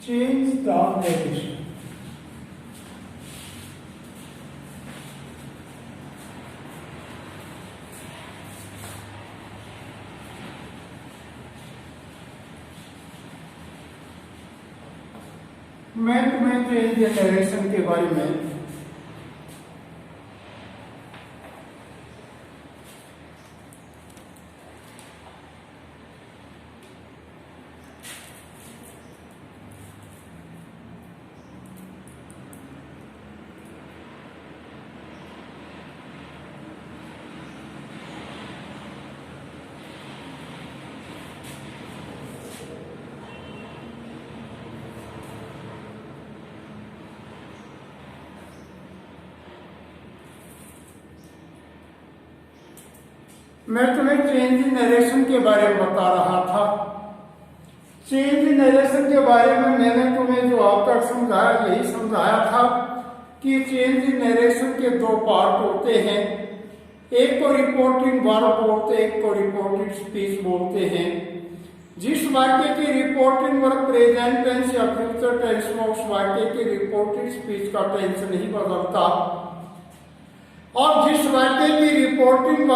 change the narration. मैं तुम्हें change the narration के बारे में चेंज इन नरेशन के बारे में बता रहा था। चेंज इन नरेशन के बारे में मैंने तुम्हें जो अब तक समझाया यही समझाया था कि चेंज इन नरेशन के दो पार्ट होते हैं। एक को रिपोर्टिंग वर्ब बोलते हैं, एक को रिपोर्टेड स्पीच बोलते हैं। जिस वाक्य की रिपोर्टिंग वर्ब प्रेजेंट टेंस या फ्यूचर टेंस में, उस वाक्य की रिपोर्टेड स्पीच का टेंस नहीं बदलता, और जिस वाक्य की रिपोर्टिंग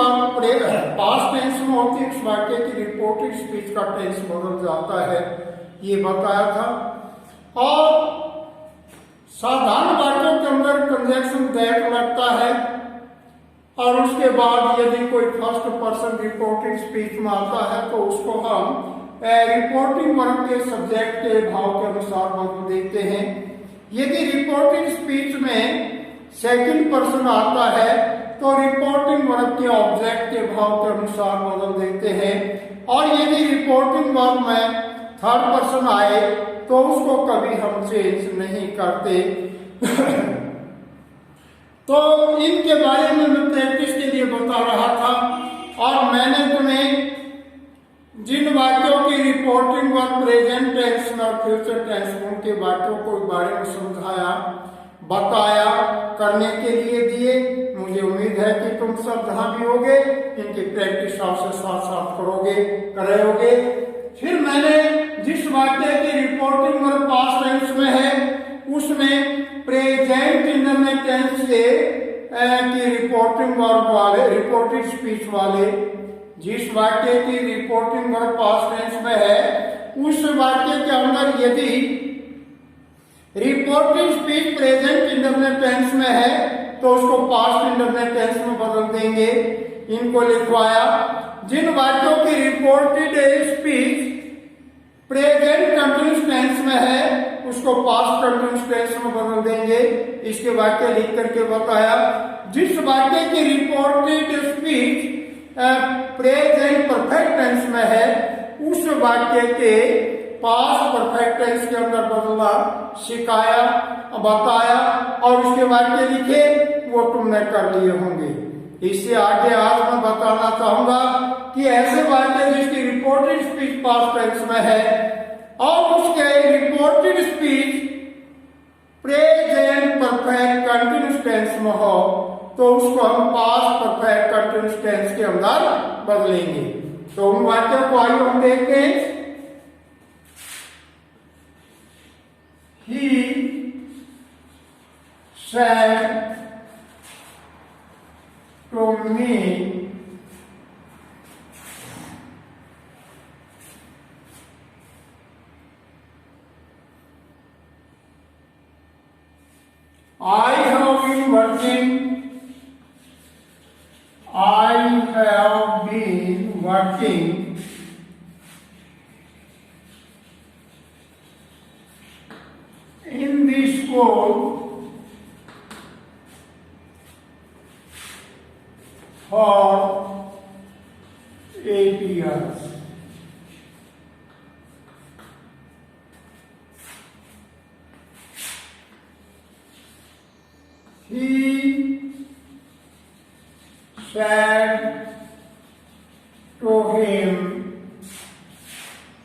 पास्ट टेंस में होती है, उस वाक्य की रिपोर्टेड स्पीच का टेंस बदल जाता है, ये बताया था। और साधारण वाक्यों के अंदर कंजक्शन दैट लगता है, और उसके बाद यदि कोई फर्स्ट पर्सन रिपोर्टेड स्पीच में आता है तो उसको हम रिपोर्टिंग वर्ब के सब्जेक्ट के भाव के अनुसार बदल देते हैं। यदि रिपोर्टिंग स्पीच में सेकंड पर्सन आता है तो रिपोर्टिंग वर्ब के ऑब्जेक्ट के भाव के अनुसार बदल देते हैं, और यदि रिपोर्टिंग वर्ब में थर्ड पर्सन आए तो उसको कभी हम चेंज नहीं करते। तो इनके बारे में मैं प्रैक्टिस के लिए बता रहा था, और मैंने तुम्हें जिन वाक्यों की रिपोर्टिंग वर्ब प्रेजेंट टेंस में और फ्यूचर टेंस में, उनके वाक्यों को बारे में समझाया, बताया, करने के लिए दिए। मुझे उम्मीद है कि तुम सब जहां भी होगे इनकी प्रैक्टिस आपसे साथ साथ करोगे। फिर मैंने जिस वाक्य की रिपोर्टिंग वर्ब पास्ट टेंस में है उसमें प्रेजेंट इंडेफिनिट टेंस से की रिपोर्टिंग वर्ब वाले, रिपोर्टेड स्पीच वाले, जिस वाक्य की रिपोर्टिंग वर्ब पास्ट टेंस में है उस वाक्य के अंदर यदि reported speech present indefinite tense में है तो उसको पास्ट इंडेफिनिट टेंस में बदल देंगे। इनको लिखवाया। जिन वाक्यों की reported speech present continuous tense में है उसको पास्ट कंटिन्यूअस टेंस में बदल देंगे। इसके वाक्य लिख करके बताया। जिस वाक्य की reported speech present perfect tense में है उस वाक्य के पास्ट परफेक्ट टेंस के अंदर बदलना सिखाया, बताया, और उसके वाक्य लिखे, वो तुमने कर लिए होंगे। इससे आगे आज मैं बताना चाहूंगा कि ऐसे वाक्य जिसकी रिपोर्टेड स्पीच पास्ट टेंस में है और उसके reported speech present perfect continuous tense में हो तो उसको हम पास्ट परफेक्ट कंटिन्यूअस टेंस के अंदर बदलेंगे। तो उन वाक्यों को आइए हम देखते हैं। He said to me, I have been working in the school for 8 years. He said to him,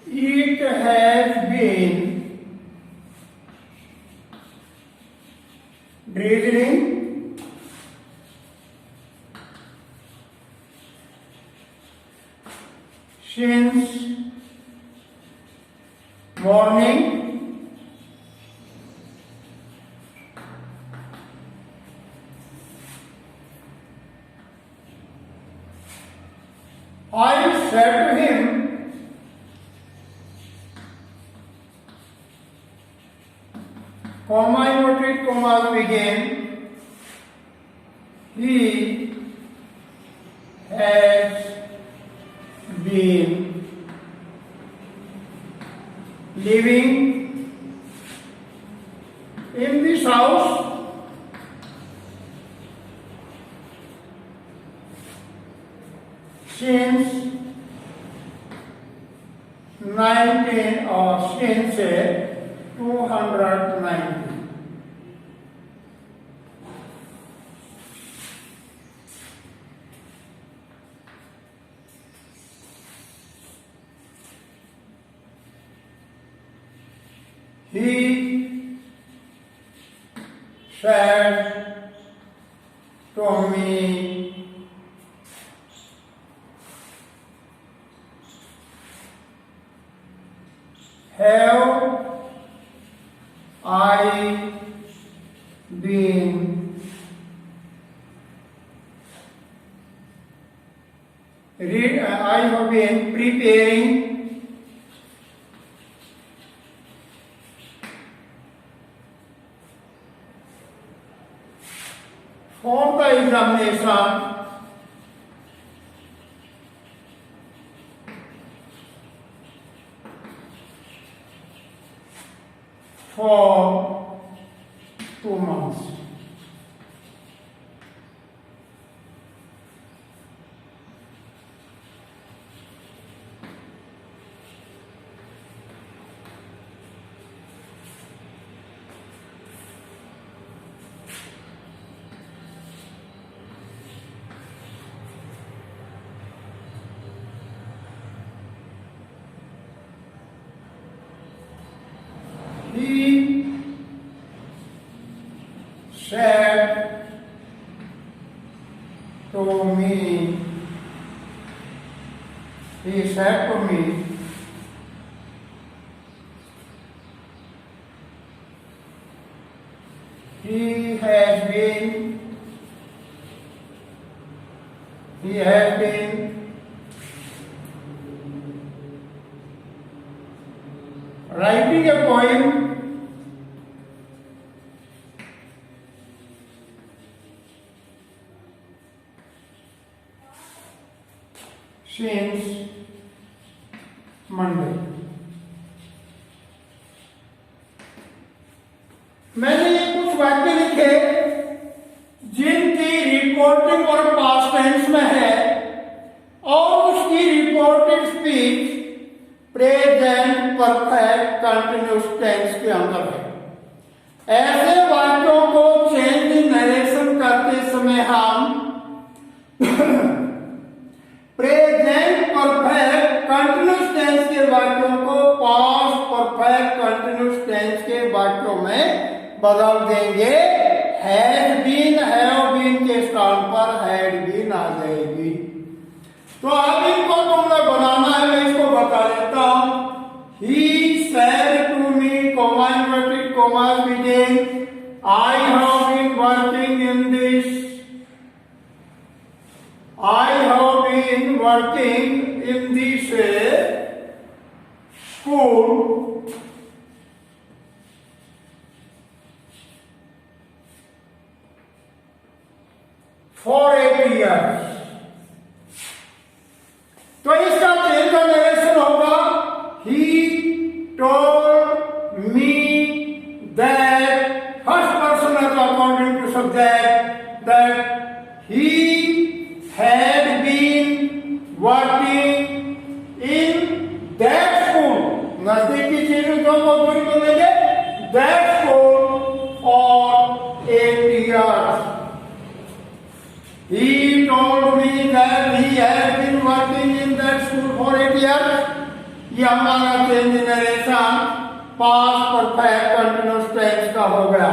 it has been drizzling since morning comma inverted commas begin. He has been living in this house since 290. He said to me, have I been preparing for the examination for 2 months. He said to me, he said to me, he has been writing a poem since Monday. मैंने ये कुछ वाक्य लिखे जिनकी reporting और past tense में है और उसकी reported speech present perfect continuous tense के अंदर है। ऐसे वाक्यों को चेंज इन नरेशन करते समय हम प्रेजेंट परफेक्ट कंटिन्यूअस टेंस के वाक्यों को पास्ट परफेक्ट कंटिन्यूअस टेंस के वाक्यों में बदल देंगे। हैड बीन हैव बीन के स्थान पर हैड बीन आ जाएगी। तो अब इनको तुमने बनाना है, मैं इसको बता देता हूं। He said to me, comma inverted commas begin, I have been working in this. I have been working in this school for 8 years. तो इसका चेंज का नरेशन होगा he told me that first person as according to subject that he had been working in that school. नजदीकी चीजों को दूरी को लेंगे that school for 8 years. He told me that he had been working in that school for 8 years. ये हमारा change narration past perfect continuous tense का हो गया।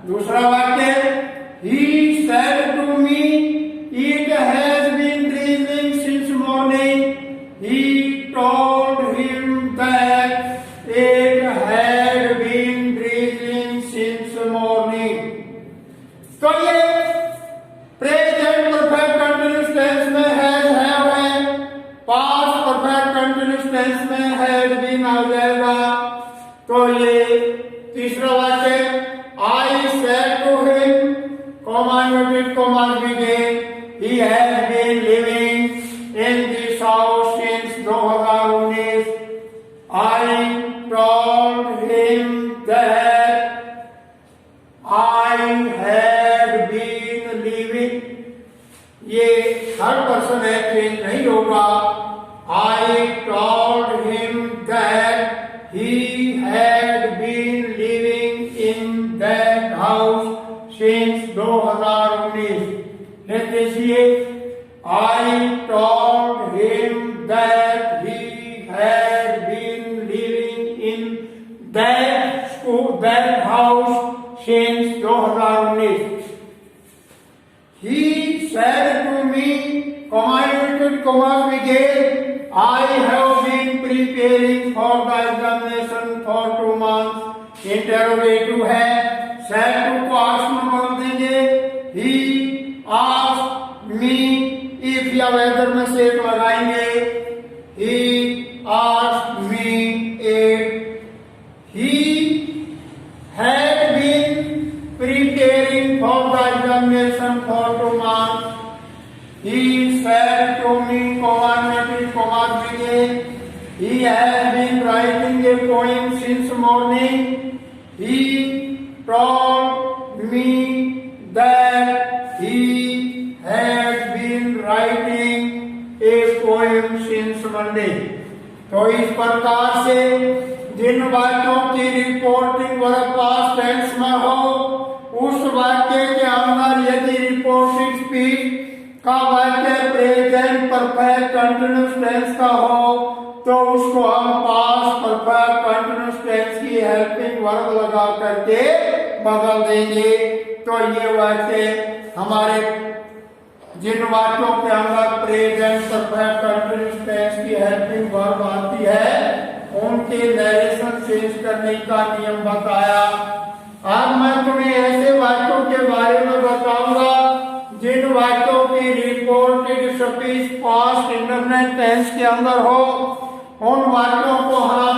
दूसरा वाक्य he said to me it has been drizzling since morning. He told him that it had been drizzling since morning. तो ये present perfect continuous tense में है, पास्ट परफेक्ट कंटिन्यूअस टेंस में हैड बीन आ जाएगा। तो ये तीसरा वाक्य inverted commas begin. He has been living in this house since 2019. I told him that I had been living. ये हर पर्सन है, चेंज नहीं होगा. I told him that he had been living in that house since 2019. Let's see. I told him that he had been living in that house since 2019. He said to me, inverted commas begin, I have been preparing for the examination for 2 months. Interrogative है, said to past में बोल देंगे. He asked me if या weather में से एक लगाएंगे. He asked me if he had been preparing for the examination for 2 months. He said to me, commas begin, he has been writing a poem since morning. He told me that he had been writing a poem since Monday. तो इस प्रकार से जिन वाक्यों की reporting verb past tense में हो, उस वाक्य के अंदर यदि रिपोर्टेड स्पीच का वाक्य प्रेजेंट परफेक्ट कंटीन्यूअस टेंस का हो तो उसको हम पास्ट परफेक्ट कंटीन्यूअस टेंस की हेल्पिंग वर्ब लगा करके बदल देंगे. तो ये वाक्य हमारे जिन वाक्यों के अंदर प्रेजेंट परफेक्ट कंटीन्यूअस टेंस की हेल्पिंग वर्ब आती है उनके नरेशन चेंज करने का नियम बताया. आज मैं तुम्हें ऐसे वाक्यों के बारे में बताऊंगा जिन वाक्यों की reported speech past indefinite tense के अंदर हो. उन वाक्यों को हम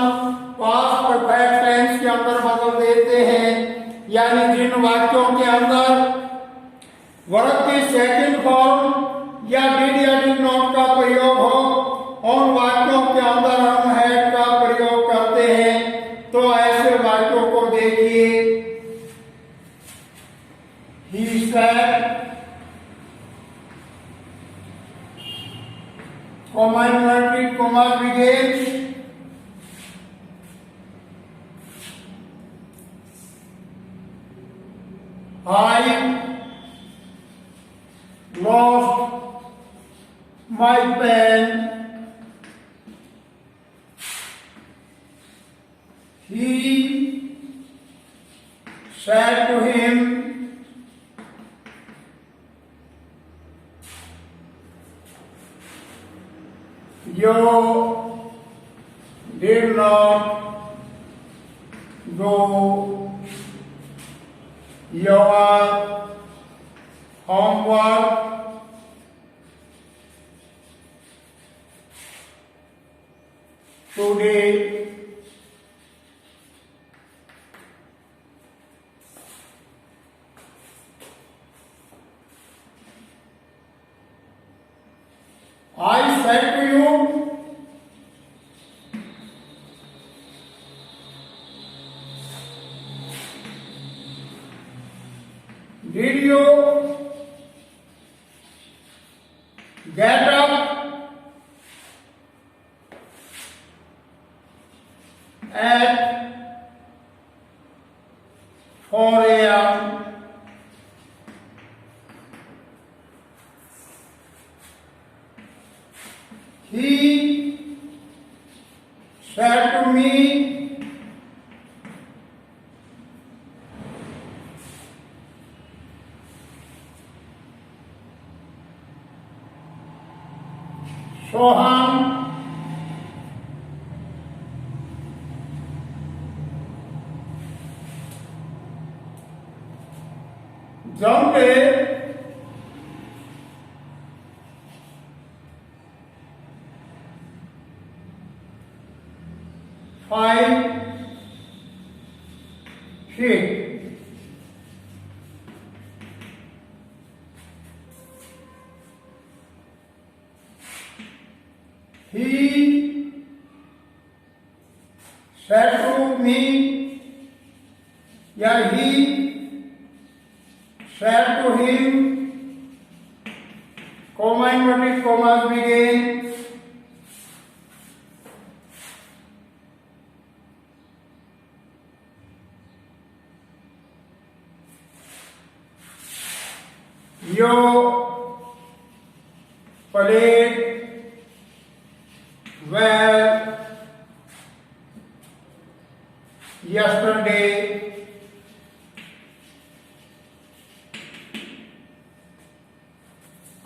पास्ट परफेक्ट टेंस के अंदर बदल देते हैं. यानी जिन वाक्यों के अंदर वर्ब की सेकंड फॉर्म या डिड या डिड नॉट का प्रयोग हो, उन वाक्यों के अंदर हम हैड का प्रयोग करते हैं. तो ऐसे वाक्यों को देखिए. He said, inverted commas begin, I lost my pen. He said to him, you did not do your homework today. I said to you, did you get up at 4 a.m.? He said to me, Soham, Jante, five, six. said to me, या he said to him, comma inverted commas begin. Your played well yesterday.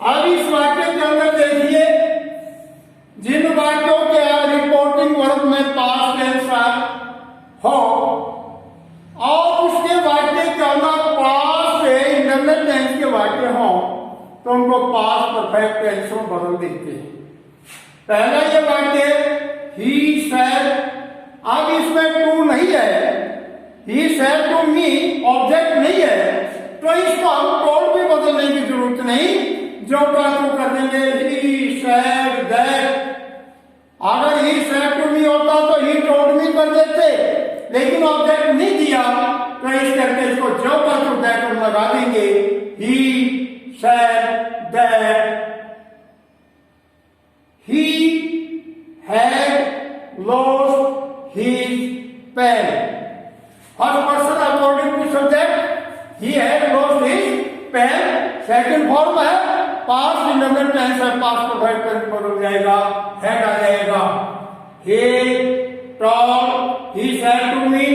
अब इस वाक्य के अंदर देखिए, जिन वाक्यों के reporting verb में पास्ट टेंस हो और उसके वाक्य के अंदर पास्ट इंडेफिनिट टेंस के वाक्य हो तो उनको पास्ट परफेक्ट टेंस में बदल देते हैं। पहला ये वाक्य ही सेड, अब इसमें टू नहीं है, he said to me object नहीं है, तो इसको हम टोल्ड भी बदलने की जरूरत नहीं, जो का तो कर देंगे ही सेड दैट। अगर ही सेड टू मी होता तो ही टोल्ड मी कर देते, लेकिन ऑब्जेक्ट नहीं दिया तो इस करके इसको जो का तो दैट हम लगा देंगे। He said that he had lost his pen. First person according to subject, he had lost his pen. Second form है past indefinite tense है, past perfect tense बदल जाएगा, had आ जाएगा। He told, he said to me,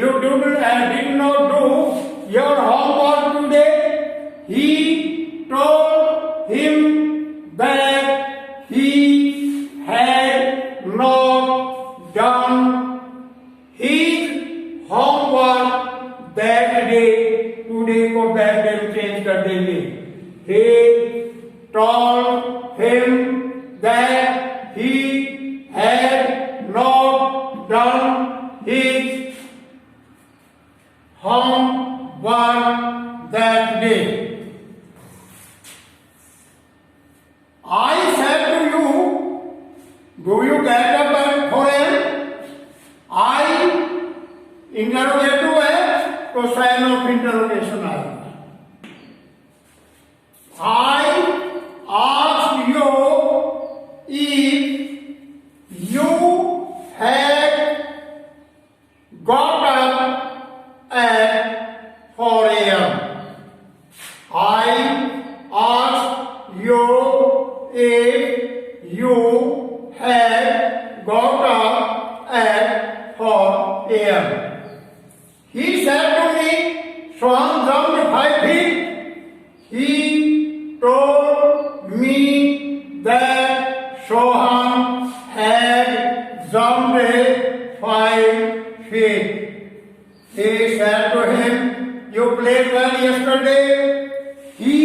you did not do your homework today. He told him that he had not done his homework that day. Today को that day में change कर देंगे। He told him that he had not done his homework that day. I said to you, do you get up for him? I interrogative है तो sign of interrogation आएगा। I asked you if you had got up at 4 a.m. I asked you if you had got up at 4 a.m. He said to me, Sohan jumped 5 feet. He told me that Sohan had jumped 5 feet. He said to him, you played well yesterday. He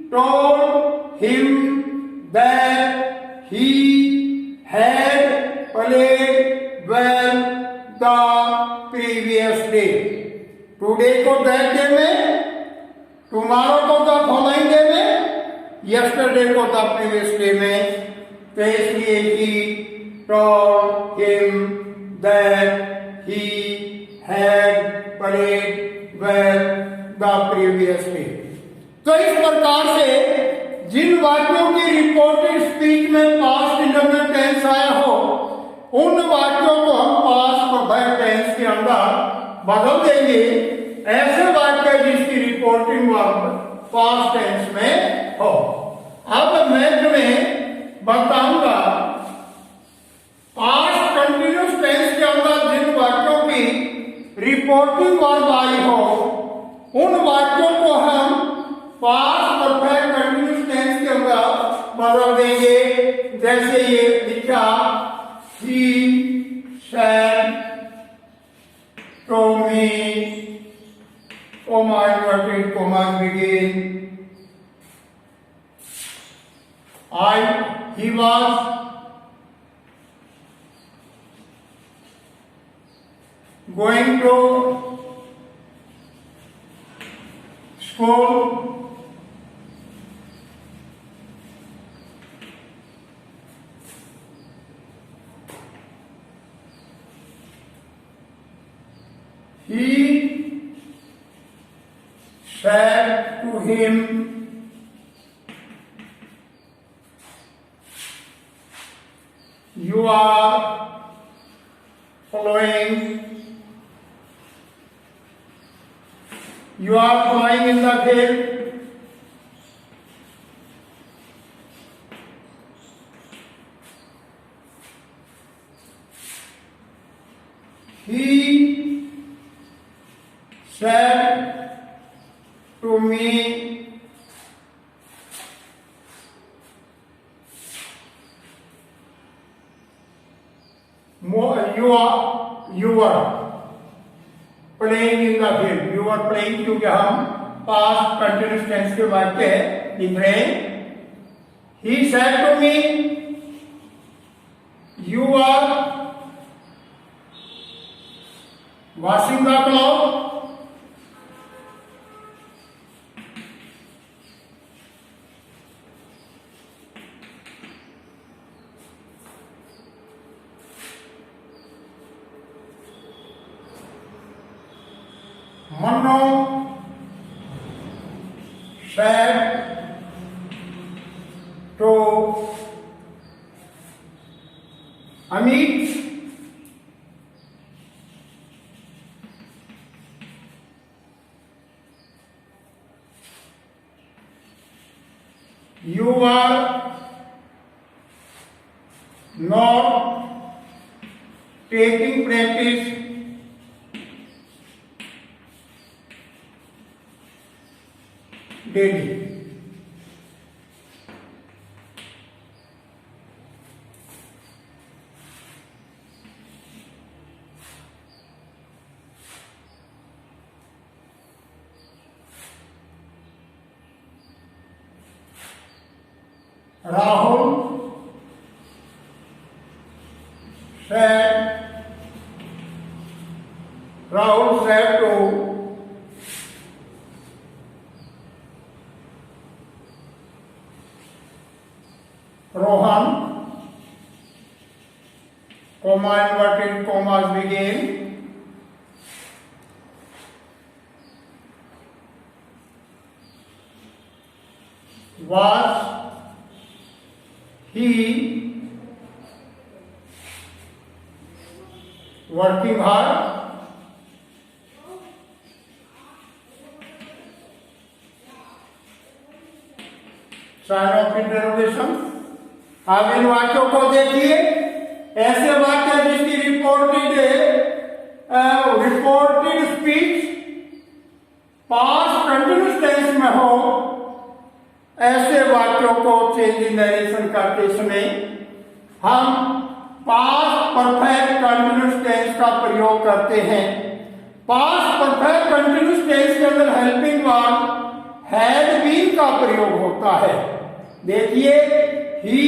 told him that he had played well the previous day. Today को that day में, tomorrow को the following day में, yesterday को the previous day में, तो इसलिए he told him that he had played well the previous day. तो इस प्रकार से जिन वाक्यों की रिपोर्टेड स्पीच में पास्ट इंडेफिनिट टेंस आया हो, उन वाक्यों को हम पास्ट परफेक्ट टेंस के अंदर बदल देंगे। ऐसे वाक्य जिसकी रिपोर्टिंग वर्ब पास्ट टेंस में हो। अब मैं तुम्हें बताऊंगा पास्ट कंटिन्यूस टेंस के अंदर जिन वाक्यों की रिपोर्टिंग वर्ब आई हो, उन वाक्यों को हम पास्ट परफेक्ट कंटिन्यूस टेंस के अंदर बदल देंगे। जैसे ये लिखा, he said to me, comma inverted commas begin. He was going to school. He said to him, you are following in the field. He said to me, you are playing in the field. You are playing क्योंकि हम past continuous tense के वाक्य लिख रहे हैं. He said to me, you are washing the clothes. Mano said to Amit, you are not taking practice daily. Rahul said to Rohan, comma inverted commas begin. Was he working hard? Sign of interrogation. अब इन वाक्यों को देखिए. ऐसे वाक्य जिसकी reported speech past continuous tense में हो, ऐसे वाक्यों को चेंज इन नरेशन करते समय हम पास्ट परफेक्ट कंटिन्यूस टेंस का प्रयोग करते हैं. पास्ट परफेक्ट कंटिन्यूस टेंस के अंदर हेल्पिंग वर्ब हैड बीन का प्रयोग होता है. देखिए, he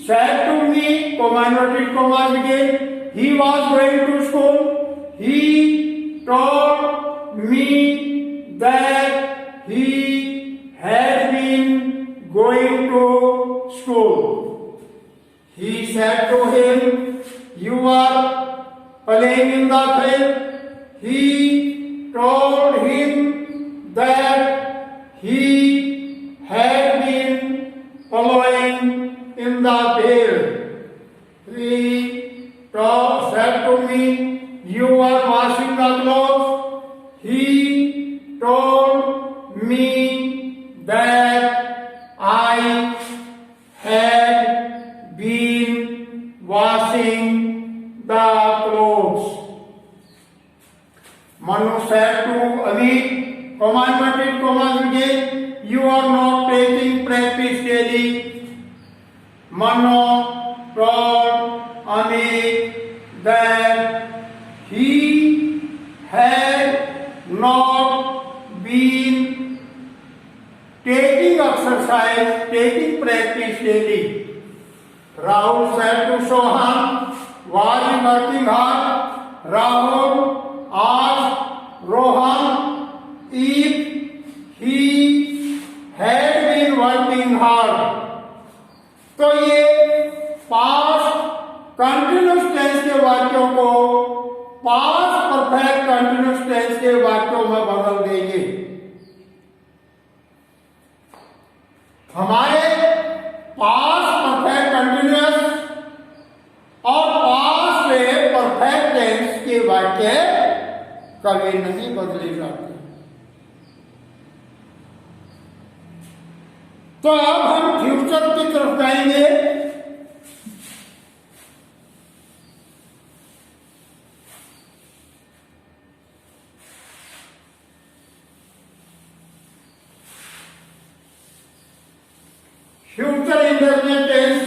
said to me, comma inverted commas begin. He was going to school. He told me that he had been going to school. He said to him, you are playing in the field. He told him that he had been following in the field. He said to me, you are washing the clothes. He told me that I had been washing the clothes. Manu said to Amit, comma inverted commas begin, you are not taking practice daily. Manu told Amit that he had not been taking exercise, taking practice daily. Rahul said to Sohan, was he working hard? Rahul asked Rohan if he had been working hard. तो ये past continuous tense के वाक्यों को past perfect continuous tense के वाक्यों में बदल देंगे। हमारे पास्ट परफेक्ट कंटिन्यूअस और पास्ट परफेक्ट टेंस के वाक्य कभी नहीं बदले जाते। तो अब हम फ्यूचर की तरफ जाएंगे। फ्यूचर इंडेफिनिट टेंस,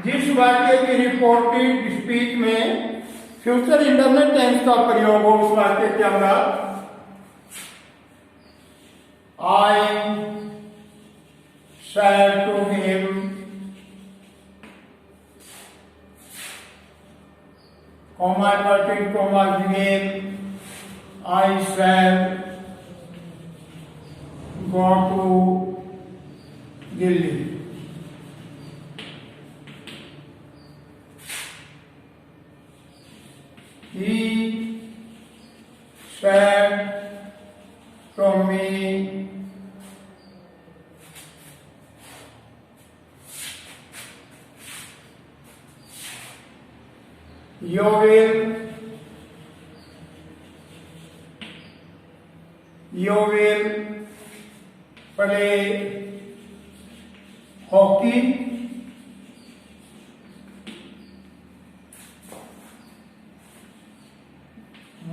जिस वाक्य की रिपोर्टेड स्पीच में फ्यूचर इंडेफिनिट टेंस का प्रयोग हो, उस वाक्य के अंदर आई said to him, comma inverted commas begin, I shall go to Delhi. He said to me, you will play hockey.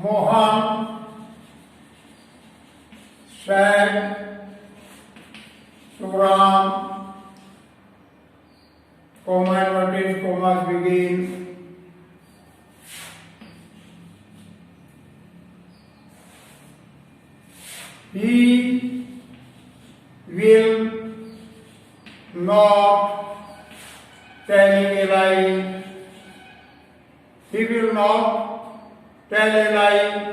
Mohan said to Ram, comma inverted commas begin, he will not telling a lie. He will not tell a lie.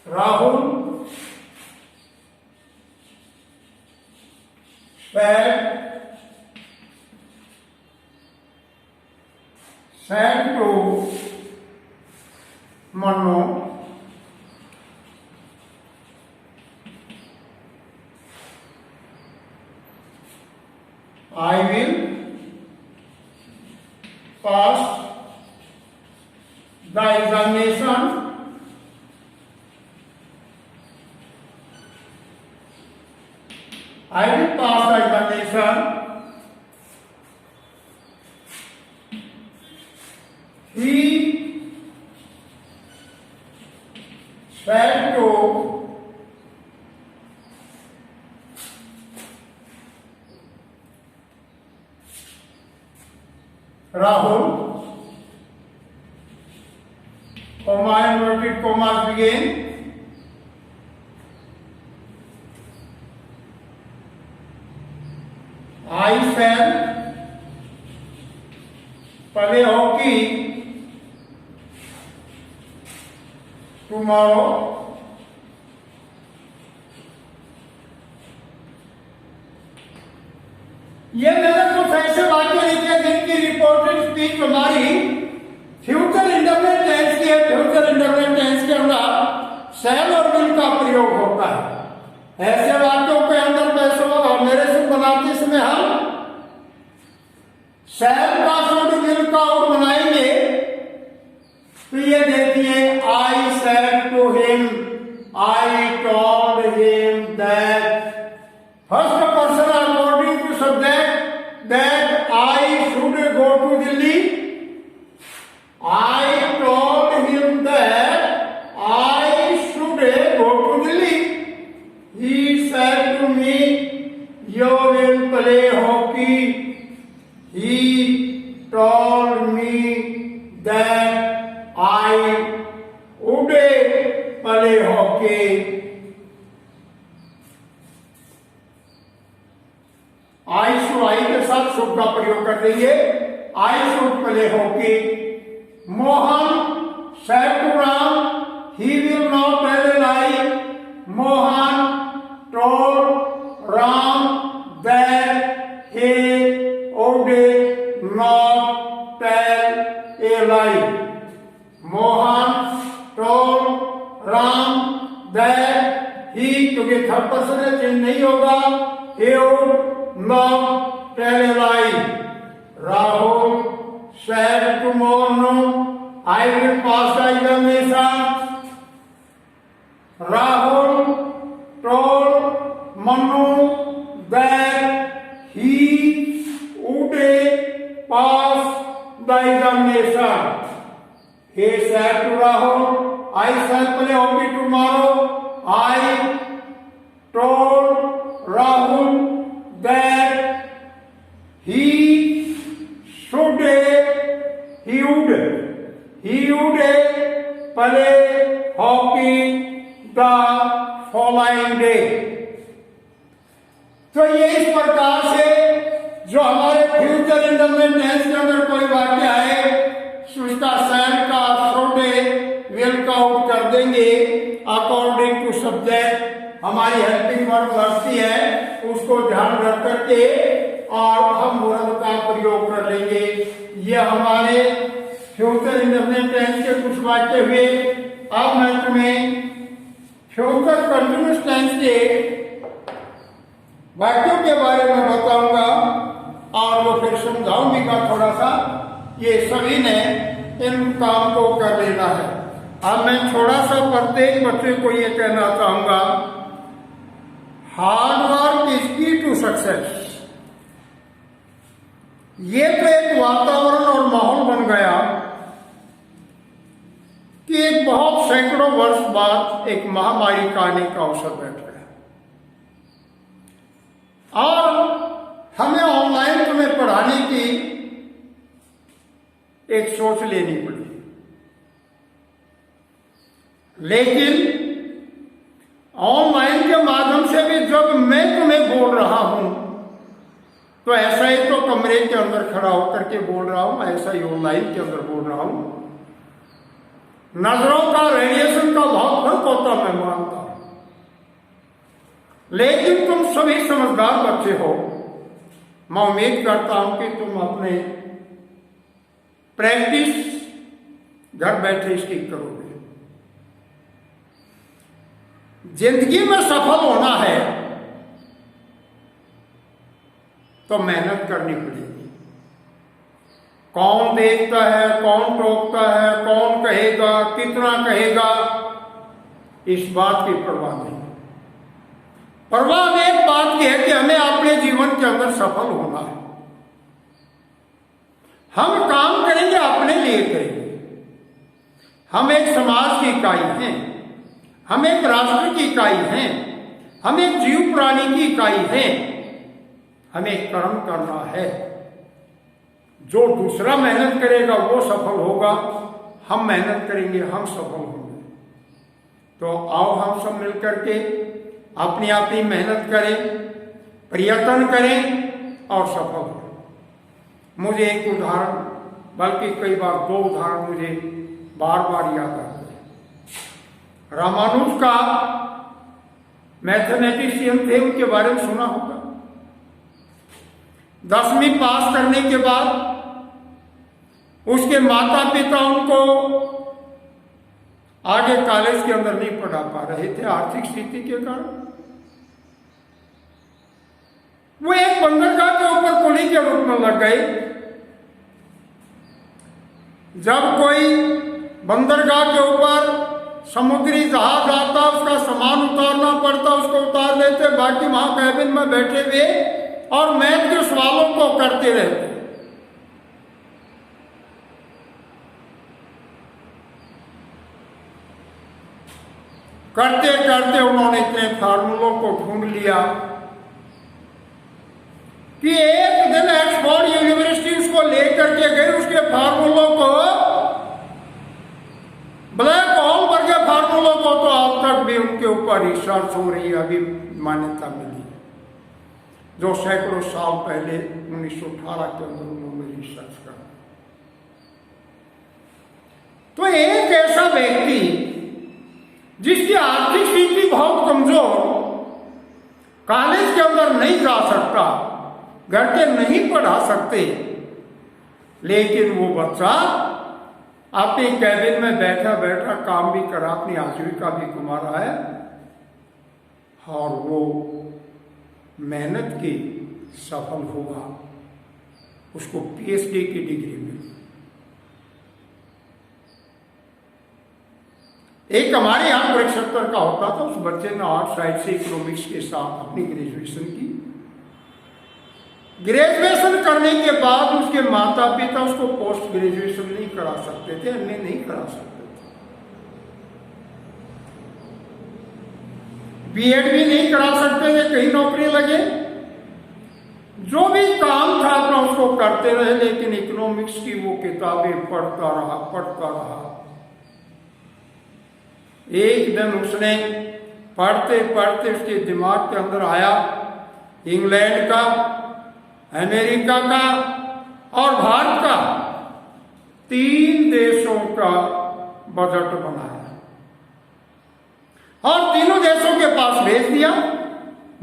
Rahul said to Manu, I will pass the examination. I will pass the examination. He said to Rahul, comma inverted commas begin, I shall play hockey tomorrow. ये मैंने कुछ ऐसे वाक्य लिखे जिनकी reported speech हमारी future indefinite tense की है। फ्यूचर इंडेफिनिट टेंस के अंदर शैल और विल का प्रयोग होता है। ऐसे वाक्यों के अंदर पैसों और नरेशन बनाते समय हम शैल का शुड विल का और बनाएंगे। तो ये देखिए, I said to him, I told him that, first person according to subject, that I should go to Delhi. I told him that I should go to Delhi. He said to me, you will play hockey. He told me that I would play hockey. I के साथ should का प्रयोग कर देंगे। I should play hockey. Mohan said to Ram, he will not tell a lie. Mohan told Ram that he would not tell a lie. Mohan told Ram that he, क्योंकि third person change नहीं होगा, he would not tell a lie. Rahul said to Monu, I will pass the examination. Rahul told Manu that he would pass the examination. He said to Rahul, I shall play hockey tomorrow. I told Rahul that he would play hockey the following day. तो ये इस प्रकार से जो हमारे future indefinite tense के अंदर कोई वाक्य है उसका सैन का शुड विल का आउट कर देंगे अकॉर्डिंग टू सब्जेक्ट। हमारी हेल्पिंग वर्ब लगती है, उसको ध्यान रख करके और हम वर्ब का प्रयोग कर लेंगे। ये हमारे फ्यूचर इंडेफिनिट टेंस के कुछ वाक्य हुए। अब मैं तुम्हें फ्यूचर कंटिन्यूअस टेंस के वाक्यों के बारे में बताऊंगा और वो फिर समझाऊंगा थोड़ा सा। ये सभी ने इन काम को कर लेना है। अब मैं थोड़ा सा प्रत्येक बच्चे को ये कहना चाहूंगा, हार्ड वर्क इज की टू सक्सेस। ये तो एक वातावरण और माहौल बन गया कि एक बहुत सैकड़ों वर्ष बाद एक महामारी का आने का अवसर बैठ गया और हमें ऑनलाइन तुम्हें पढ़ाने की एक सोच लेनी पड़ी। लेकिन ऑनलाइन के माध्यम से भी जब मैं तुम्हें बोल रहा हूं तो ऐसा ही तो कमरे के अंदर खड़ा होकर के बोल रहा हूं, ऐसा ही ऑनलाइन के अंदर बोल रहा हूं। नजरों का रेडिएशन का बहुत फर्क होता मैं मानता हूं, लेकिन तुम सभी समझदार बच्चे हो। मैं उम्मीद करता हूं कि तुम अपने प्रैक्टिस घर बैठे इसकी करोगे। जिंदगी में सफल होना है तो मेहनत करनी पड़ेगी। कौन देखता है, कौन टोकता है, कौन कहेगा, कितना कहेगा, इस बात की परवाह नहीं। परवाह एक बात की है कि हमें अपने जीवन के अंदर सफल होना है। हम काम करेंगे, अपने लिए करेंगे। हम एक समाज की इकाई हैं, हम एक राष्ट्र की इकाई हैं, हम एक जीव प्राणी की इकाई हैं। हमें कर्म करना है। जो दूसरा मेहनत करेगा वो सफल होगा, हम मेहनत करेंगे हम सफल होंगे। तो आओ हम सब मिलकर के अपनी अपनी मेहनत करें, प्रयत्न करें और सफल हो। मुझे एक उदाहरण, बल्कि कई बार दो उदाहरण मुझे बार बार याद आते हैं। रामानुज का मैथमेटिशियन थे, उनके बारे में सुना होगा। 10वीं पास करने के बाद उसके माता पिता उनको आगे कॉलेज के अंदर नहीं पढ़ा पा रहे थे आर्थिक स्थिति के कारण। वो एक बंदरगाह के ऊपर कुली के रूप में लग गए। जब कोई बंदरगाह के ऊपर समुद्री जहाज आता, उसका सामान उतारना पड़ता, उसको उतार लेते, बाकी वहां कैबिन में बैठे हुए और मैथ के सवालों को करते रहते। करते करते उन्होंने इतने फार्मूलों को ढूंढ लिया कि एक दिन ऑक्सफोर्ड यूनिवर्सिटी उसको लेकर के गई। उसके फार्मूलों को, ब्लैक होल वर्ग के फार्मूलों को तो अब तक भी उनके ऊपर रिसर्च हो रही है, अभी मान्यता मिली, जो सैकड़ों साल पहले 1918 के अंदर उन्होंने रिसर्च करा। तो एक ऐसा व्यक्ति जिसकी आर्थिक स्थिति बहुत कमजोर, कॉलेज के अंदर नहीं जा सकता, घर के नहीं पढ़ा सकते, लेकिन वो बच्चा अपने कैबिन में बैठा बैठा काम भी करा, अपनी आजीविका भी कमा रहा है और वो मेहनत की सफल हुआ, उसको पीएचडी की डिग्री मिली। एक हमारे यहाँ परीक्षात्तर का होता था, उस बच्चे ने आर्ट साइड से इकोनॉमिक्स के साथ अपनी ग्रेजुएशन की। ग्रेजुएशन करने के बाद उसके माता पिता उसको पोस्ट ग्रेजुएशन नहीं करा सकते थे, अन्य नहीं करा सकते थे, बीएड भी नहीं करा सकते थे, कहीं नौकरी लगे, जो भी काम था अपना उसको करते रहे, लेकिन इकोनॉमिक्स की वो किताबें पढ़ता रहा। एक दिन उसने पढ़ते पढ़ते उसके दिमाग के अंदर आया, इंग्लैंड का, अमेरिका का और भारत का 3 देशों का बजट बनाया और तीनों देशों के पास भेज दिया।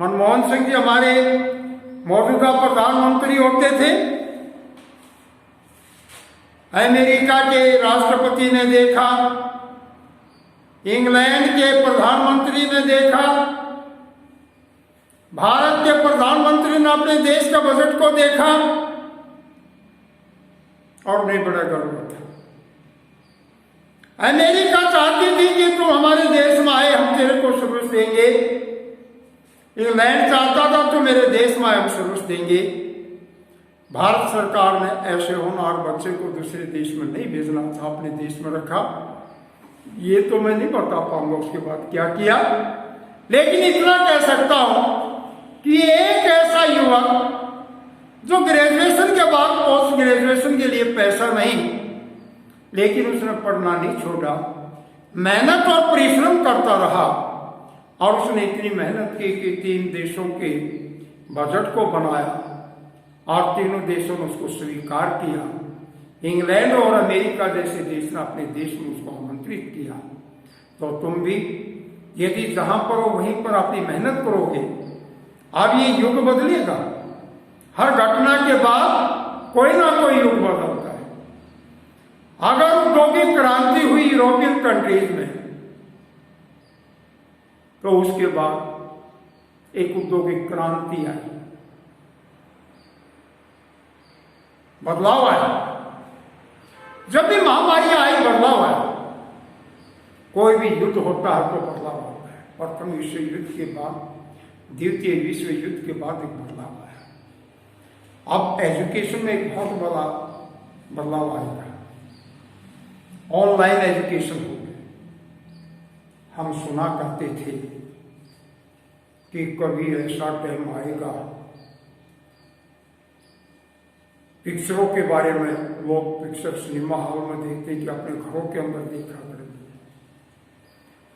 मनमोहन सिंह जी हमारे मौजूदा प्रधानमंत्री होते थे। अमेरिका के राष्ट्रपति ने देखा, इंग्लैंड के प्रधानमंत्री ने देखा, भारत के प्रधानमंत्री ने अपने देश का बजट को देखा और उन्हें बड़ा गर्व था। अमेरिका चाहती थी कि तुम हमारे देश में आए, हम तेरे को सर्विस देंगे। इंग्लैंड चाहता था तो मेरे देश में आए, हम सर्विस देंगे। भारत सरकार ने ऐसे होनहार बच्चे को दूसरे देश में नहीं भेजना था, अपने देश में रखा। ये तो मैं नहीं बता पाऊंगा उसके बाद क्या किया, लेकिन इतना कह सकता हूं कि एक ऐसा युवक जो ग्रेजुएशन के बाद पोस्ट ग्रेजुएशन के लिए पैसा नहीं, लेकिन उसने पढ़ना नहीं छोड़ा, मेहनत और परिश्रम करता रहा और उसने इतनी मेहनत की कि 3 देशों के बजट को बनाया और तीनों देशों ने उसको स्वीकार किया। इंग्लैंड और अमेरिका जैसे देश ने अपने देश में उसको आमंत्रित किया। तो तुम भी यदि जहां पर हो वहीं पर अपनी मेहनत करोगे, अब ये युग बदलेगा। हर घटना के बाद कोई ना कोई युग बदलता है। अगर औद्योगिक क्रांति हुई यूरोपियन कंट्रीज में, तो उसके बाद एक औद्योगिक क्रांति आई, बदलाव आया। जब भी महामारियां आई, बदलाव आया। कोई भी युद्ध होता है तो बदलाव होता है। प्रथम विश्व युद्ध के बाद, द्वितीय विश्व युद्ध के बाद एक बदलाव आया। अब एजुकेशन में एक बहुत बड़ा बदलाव आएगा। ऑनलाइन एजुकेशन हो गया। हम सुना करते थे कि कभी ऐसा टाइम आएगा, पिक्चरों के बारे में लोग पिक्चर सिनेमा हॉल में देखते कि अपने घरों के अंदर देखा करेंगे।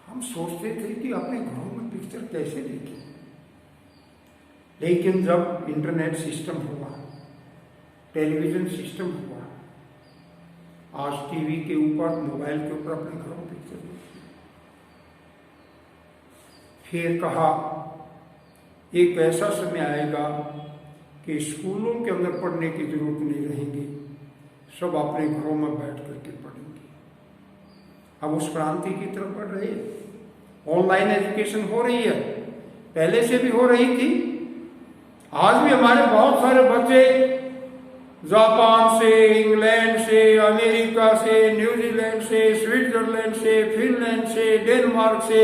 हम सोचते थे कि अपने घरों में पिक्चर कैसे देखें, लेकिन जब इंटरनेट सिस्टम हुआ, टेलीविजन सिस्टम हुआ, आज टीवी के ऊपर, मोबाइल के ऊपर अपने घरों में पिक्चर देखते। फिर कहा एक ऐसा समय आएगा कि स्कूलों के अंदर पढ़ने की जरूरत नहीं रहेगी, सब अपने घरों में बैठ करके पढ़ेंगे। अब उस क्रांति की तरफ बढ़ रही है। ऑनलाइन एजुकेशन हो रही है, पहले से भी हो रही थी। आज भी हमारे बहुत सारे बच्चे जापान से, इंग्लैंड से, अमेरिका से, न्यूजीलैंड से, स्विट्जरलैंड से, फिनलैंड से, डेनमार्क से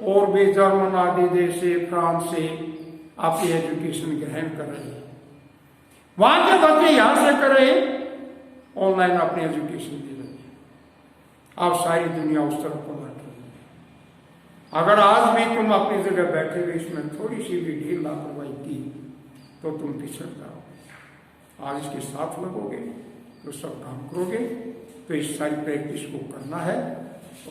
और भी जर्मन आदि देश से, फ्रांस से अपनी एजुकेशन ग्रहण कर रहे हैं। वहां के बच्चे यहां से कर रहे हैं, ऑनलाइन अपनी एजुकेशन दे रहे हैं। अब सारी दुनिया उस तरफ पलट रही है। अगर आज भी तुम अपनी जगह बैठे हुए इसमें थोड़ी सी भी ढील लापरवाही की तो तुम पिछड़ जाओगे। आज इसके साथ लगोगे तो सब काम करोगे। तो इस सारी प्रैक्टिस को करना है। तो